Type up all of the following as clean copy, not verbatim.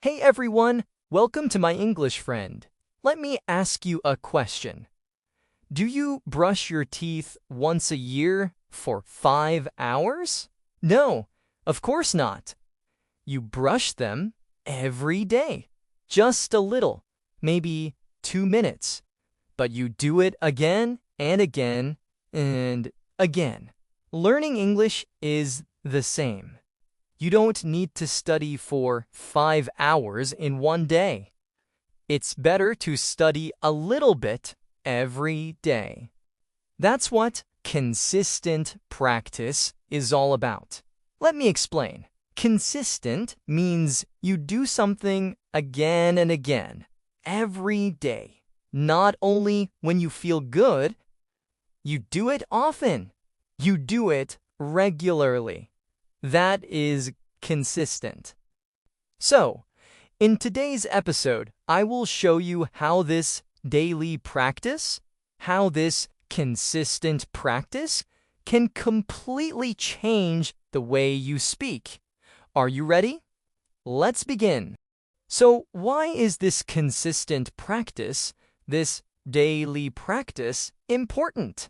Hey everyone, welcome to my English friend. Let me ask you a question. Do you brush your teeth once a year for 5 hours? No, of course not. You brush them every day, just a little, maybe 2 minutes. But you do it again and again and again. Learning English is the same. You don't need to study for 5 hours in one day. It's better to study a little bit every day. That's what consistent practice is all about. Let me explain. Consistent means you do something again and again, every day. Not only when you feel good, you do it often. You do it regularly. That is consistent. So, in today's episode, I will show you how this daily practice, how this consistent practice can completely change the way you speak. Are you ready? Let's begin. So, why is this consistent practice, this daily practice, important?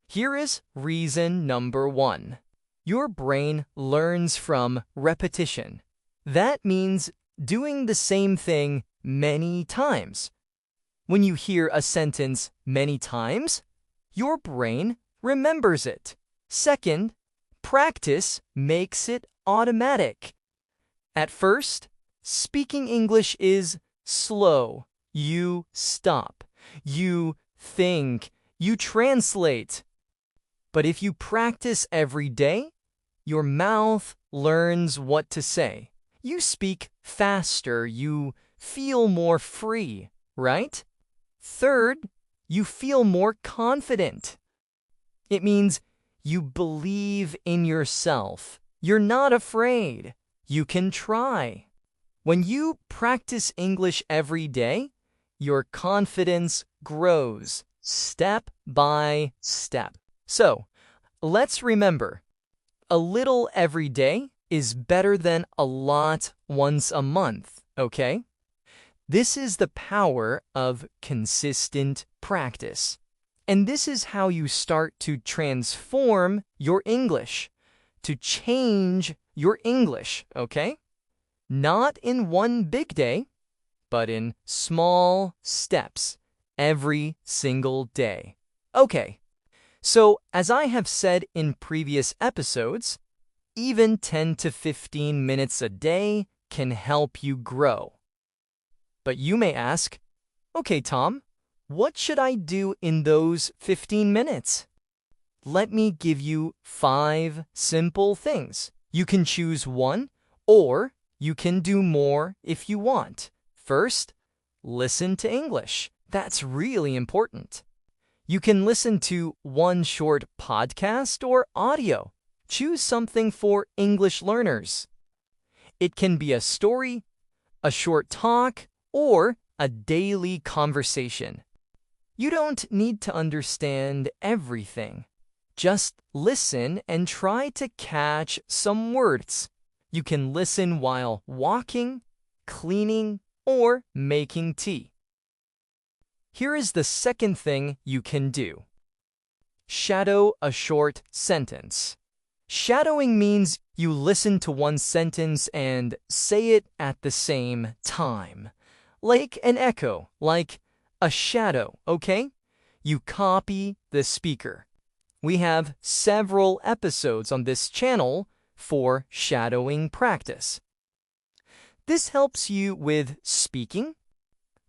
Here is reason number 1. Your brain learns from repetition. That means doing the same thing many times. When you hear a sentence many times, your brain remembers it. Second, practice makes it automatic. At first, speaking English is slow. You stop. You think. You translate. But if you practice every day, your mouth learns what to say. You speak faster, you feel more free, right? Third, you feel more confident. It means you believe in yourself. You're not afraid. You can try. When you practice English every day, your confidence grows step by step. So, let's remember, a little every day is better than a lot once a month, okay? This is the power of consistent practice. And this is how you start to transform your English, to change your English, okay? Not in one big day, but in small steps every single day. Okay. So, as I have said in previous episodes, even 10 to 15 minutes a day can help you grow. But you may ask, okay, Tom, what should I do in those 15 minutes? Let me give you 5 simple things. You can choose one, or you can do more if you want. First, listen to English. That's really important. You can listen to one short podcast or audio. Choose something for English learners. It can be a story, a short talk, or a daily conversation. You don't need to understand everything. Just listen and try to catch some words. You can listen while walking, cleaning, or making tea. Here is the second thing you can do. Shadow a short sentence. Shadowing means you listen to one sentence and say it at the same time. Like an echo, like a shadow, okay? You copy the speaker. We have several episodes on this channel for shadowing practice. This helps you with speaking,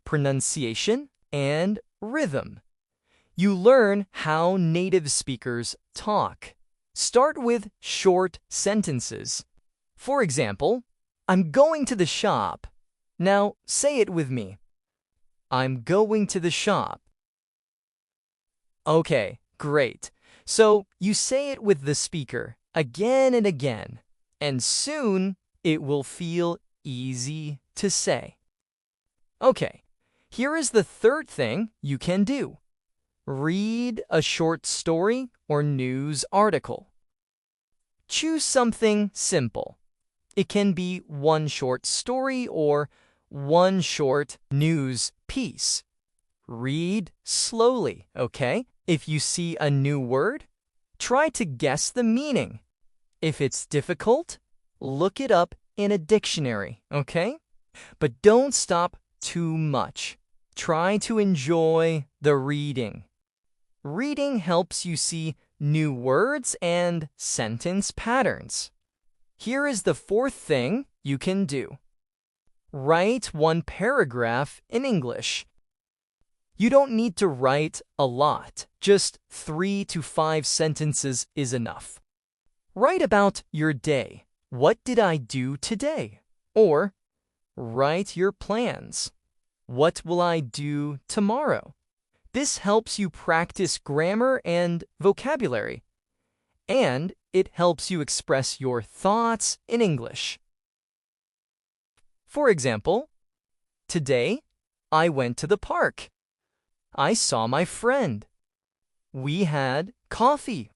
pronunciation, and rhythm. You learn how native speakers talk. Start with short sentences. For example, I'm going to the shop. Now say it with me. I'm going to the shop. Okay, great. So you say it with the speaker again and again, and soon it will feel easy to say. Okay. Here is the third thing you can do. Read a short story or news article. Choose something simple. It can be one short story or one short news piece. Read slowly, okay? If you see a new word, try to guess the meaning. If it's difficult, look it up in a dictionary, okay? But don't stop too much. Try to enjoy the reading. Reading helps you see new words and sentence patterns. Here is the fourth thing you can do. Write one paragraph in English. You don't need to write a lot. Just 3 to 5 sentences is enough. Write about your day. What did I do today? Or write your plans. What will I do tomorrow? This helps you practice grammar and vocabulary, and it helps you express your thoughts in English. For example, today I went to the park. I saw my friend. We had coffee.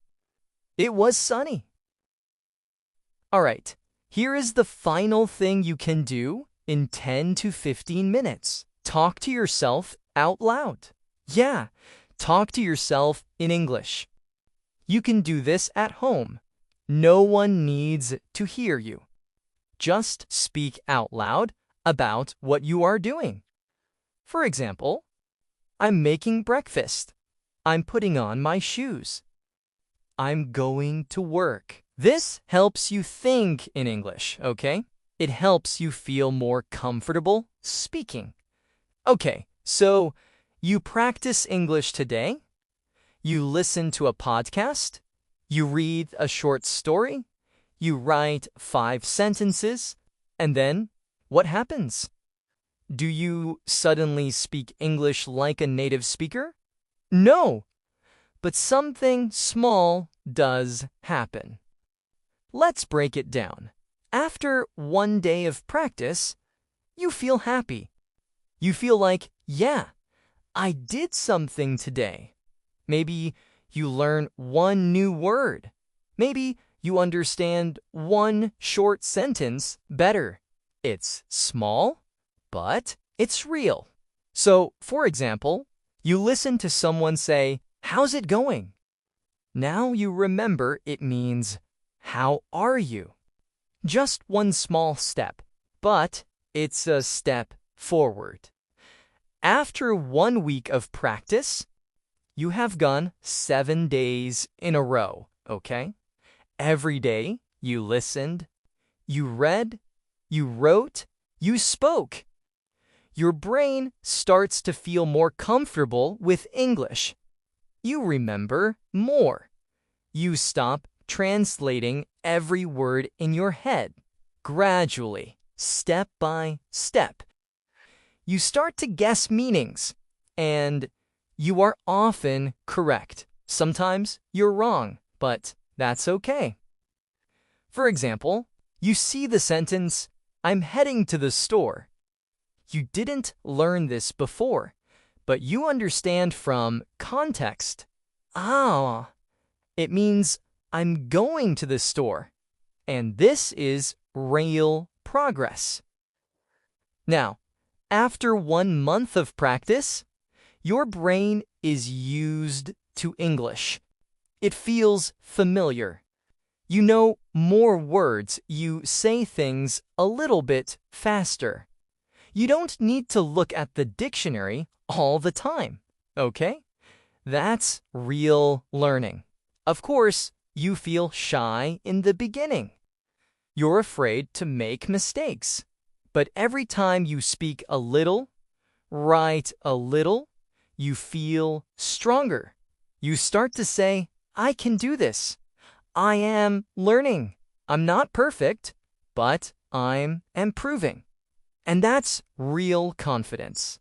It was sunny. All right, here is the final thing you can do in 10 to 15 minutes. Talk to yourself out loud. Yeah, talk to yourself in English. You can do this at home. No one needs to hear you. Just speak out loud about what you are doing. For example, I'm making breakfast. I'm putting on my shoes. I'm going to work. This helps you think in English, okay? It helps you feel more comfortable speaking. Okay, so you practice English today? You listen to a podcast? You read a short story? You write 5 sentences? And then, what happens? Do you suddenly speak English like a native speaker? No, but something small does happen. Let's break it down. After one day of practice, you feel happy. You feel like, yeah, I did something today. Maybe you learn one new word. Maybe you understand one short sentence better. It's small, but it's real. So, for example, you listen to someone say, "How's it going?" Now you remember it means, "How are you?" Just one small step, but it's a step forward. After 1 week of practice, you have gone 7 days in a row, okay? Every day you listened, you read, you wrote, you spoke. Your brain starts to feel more comfortable with English. You remember more. You stop translating every word in your head, gradually, step by step. You start to guess meanings, and you are often correct. Sometimes you're wrong, but that's okay. For example, you see the sentence, "I'm heading to the store." You didn't learn this before, but you understand from context. Ah, it means I'm going to the store, and this is real progress. Now, after 1 month of practice, your brain is used to English. It feels familiar. You know more words, you say things a little bit faster. You don't need to look at the dictionary all the time, okay? That's real learning. Of course, you feel shy in the beginning. You're afraid to make mistakes. But every time you speak a little, write a little, you feel stronger. You start to say, "I can do this. I am learning. I'm not perfect, but I'm improving." And that's real confidence.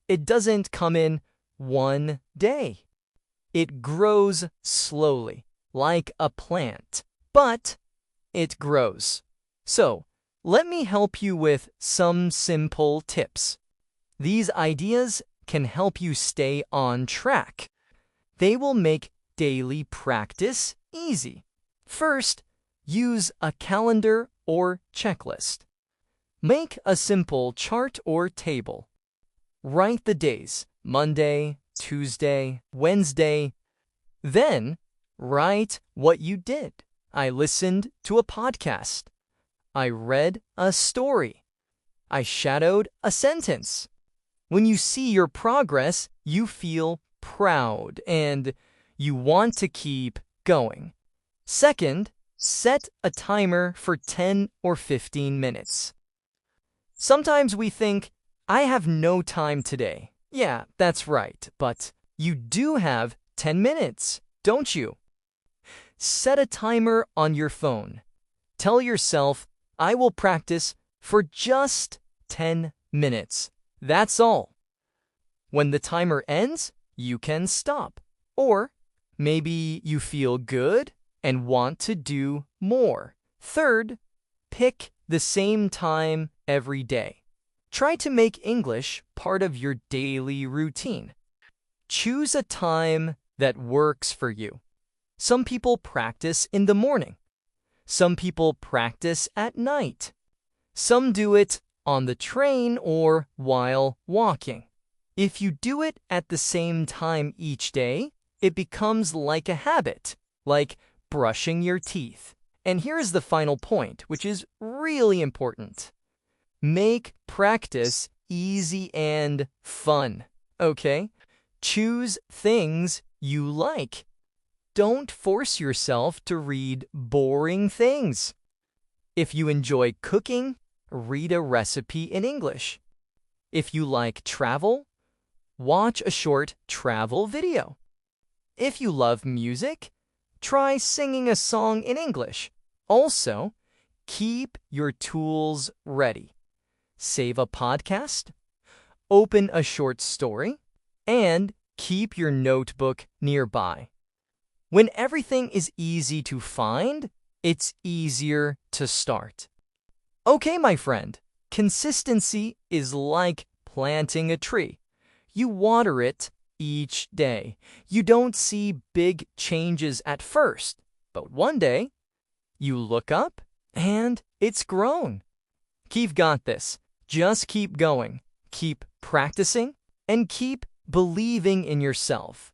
It doesn't come in one day. It grows slowly, like a plant, but it grows. So, let me help you with some simple tips. These ideas can help you stay on track. They will make daily practice easy. First, use a calendar or checklist. Make a simple chart or table. Write the days, Monday, Tuesday, Wednesday. Then, write what you did. I listened to a podcast. I read a story. I shadowed a sentence. When you see your progress, you feel proud and you want to keep going. Second, set a timer for 10 or 15 minutes. Sometimes we think, I have no time today. Yeah, that's right, but you do have 10 minutes, don't you? Set a timer on your phone. Tell yourself, I will practice for just 10 minutes. That's all. When the timer ends, you can stop. Or maybe you feel good and want to do more. Third, pick the same time every day. Try to make English part of your daily routine. Choose a time that works for you. Some people practice in the morning. Some people practice at night. Some do it on the train or while walking. If you do it at the same time each day, it becomes like a habit, like brushing your teeth. And here is the final point, which is really important. Make practice easy and fun, okay? Choose things you like. Don't force yourself to read boring things. If you enjoy cooking, read a recipe in English. If you like travel, watch a short travel video. If you love music, try singing a song in English. Also, keep your tools ready. Save a podcast, open a short story, and keep your notebook nearby. When everything is easy to find, it's easier to start. Okay, my friend, consistency is like planting a tree. You water it each day. You don't see big changes at first, but one day, you look up and it's grown. Keep got this. Just keep going. Keep practicing and keep believing in yourself.